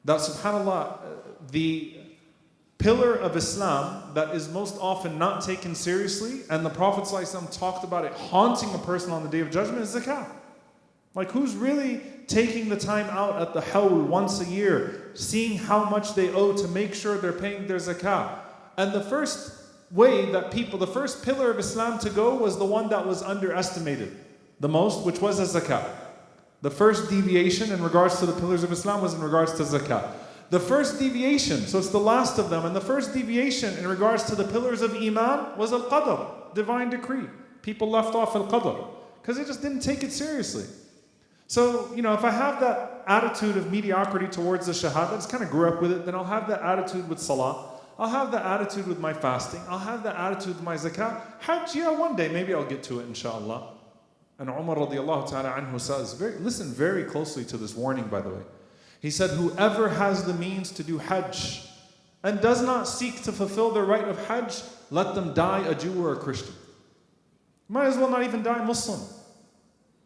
that subhanAllah, the pillar of Islam that is most often not taken seriously, and the Prophet ﷺ talked about it haunting a person on the Day of Judgment, is zakah. Like, who's really taking the time out at the hawl once a year, seeing how much they owe to make sure they're paying their zakah? And the first way that the first pillar of Islam to go was the one that was underestimated the most, which was a zakah. The first deviation in regards to the pillars of Islam was in regards to zakah. The first deviation, so it's the last of them, and the first deviation in regards to the pillars of Iman was al-qadr, divine decree. People left off al-qadr because they just didn't take it seriously. So, if I have that attitude of mediocrity towards the shahada, I just kind of grew up with it, then I'll have that attitude with salah. I'll have that attitude with my fasting. I'll have that attitude with my zakah. Hajj, one day, maybe I'll get to it, inshallah. And Umar radiallahu ta'ala anhu says, listen very closely to this warning, by the way. He said, whoever has the means to do hajj and does not seek to fulfill their right of hajj, let them die a Jew or a Christian. Might as well not even die Muslim.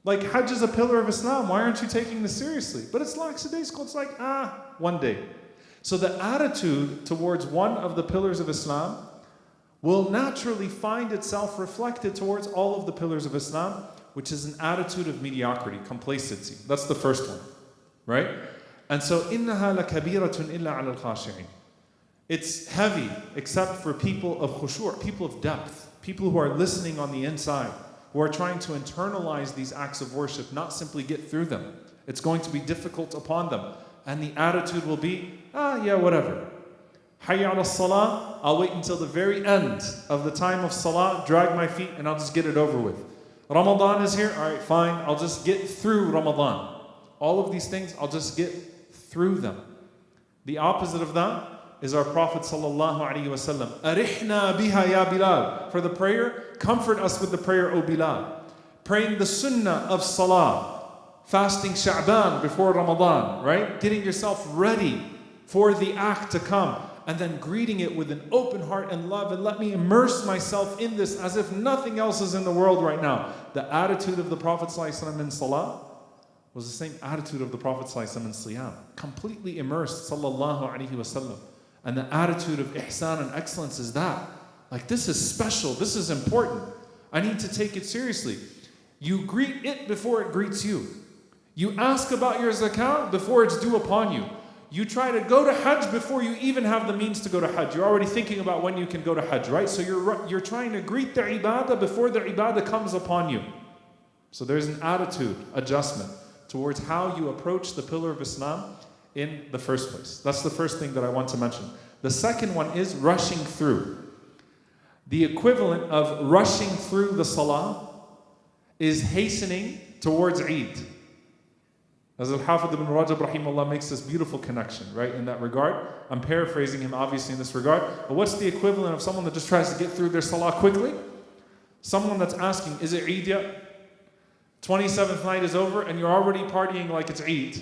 Like, hajj is a pillar of Islam. Why aren't you taking this seriously? But it's lackadaisical. It's like, one day. So the attitude towards one of the pillars of Islam will naturally find itself reflected towards all of the pillars of Islam, which is an attitude of mediocrity, complacency. That's the first one, right? And so, إِنَّهَا لَكَبِيرَةٌ إِلَّا عَلَى الْخَاشِعِينَ. It's heavy, except for people of khushu', people of depth, people who are listening on the inside, who are trying to internalize these acts of worship, not simply get through them. It's going to be difficult upon them. And the attitude will be, whatever. Hayya ala salah, I'll wait until the very end of the time of salah, drag my feet, and I'll just get it over with. Ramadan is here, all right, fine, I'll just get through Ramadan. All of these things, I'll just get through them. The opposite of that is our Prophet sallallahu alaihi wasallam. Arihna biha ya Bilal. For the prayer, comfort us with the prayer, O Bilal. Praying the sunnah of salah. Fasting Sha'ban before Ramadan, right? Getting yourself ready for the act to come. And then greeting it with an open heart and love. And let me immerse myself in this as if nothing else is in the world right now. The attitude of the Prophet sallallahu alaihi wasallam in salah was the same attitude of the Prophet ﷺ in Siyam. Completely immersed, sallallahu alaihi wasallam. And the attitude of ihsan and excellence is that. Like, this is special, this is important. I need to take it seriously. You greet it before it greets you. You ask about your zakah before it's due upon you. You try to go to Hajj before you even have the means to go to Hajj. You're already thinking about when you can go to Hajj, right? So you're trying to greet the ibadah before the ibadah comes upon you. So there's an attitude adjustment towards how you approach the pillar of Islam in the first place. That's the first thing that I want to mention. The second one is rushing through. The equivalent of rushing through the salah is hastening towards Eid. As Al-Hafidh ibn Rajab rahimahullah makes this beautiful connection, right, in that regard. I'm paraphrasing him obviously in this regard, but what's the equivalent of someone that just tries to get through their salah quickly? Someone that's asking, is it Eid yet? 27th night is over and you're already partying like it's Eid,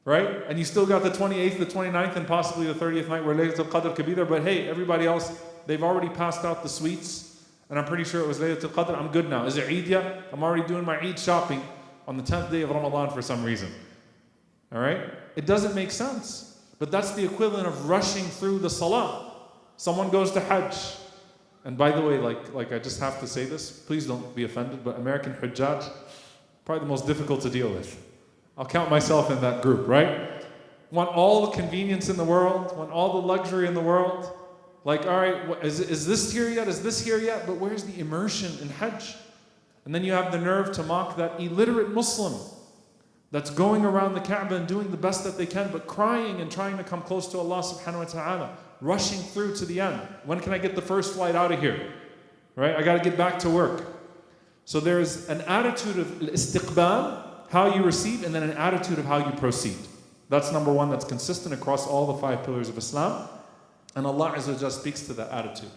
right? And you still got the 28th, the 29th, and possibly the 30th night where Laylatul Qadr could be there, but hey, everybody else, they've already passed out the sweets, and I'm pretty sure it was Laylatul Qadr, I'm good now. Is it Eid yet? I'm already doing my Eid shopping on the 10th day of Ramadan for some reason. All right? It doesn't make sense, but that's the equivalent of rushing through the salah. Someone goes to Hajj, and by the way, like I just have to say this, please don't be offended, but American Hujjaj, probably the most difficult to deal with. I'll count myself in that group, right? Want all the convenience in the world, want all the luxury in the world. Like, all right, is this here yet? Is this here yet? But where's the immersion in Hajj? And then you have the nerve to mock that illiterate Muslim that's going around the Kaaba and doing the best that they can, but crying and trying to come close to Allah subhanahu wa ta'ala, rushing through to the end. When can I get the first flight out of here? Right? I got to get back to work. So there's an attitude of istiqbal, how you receive, and then an attitude of how you proceed. That's number one, that's consistent across all the 5 pillars of Islam. And Allah Azza wa Jalla speaks to that attitude.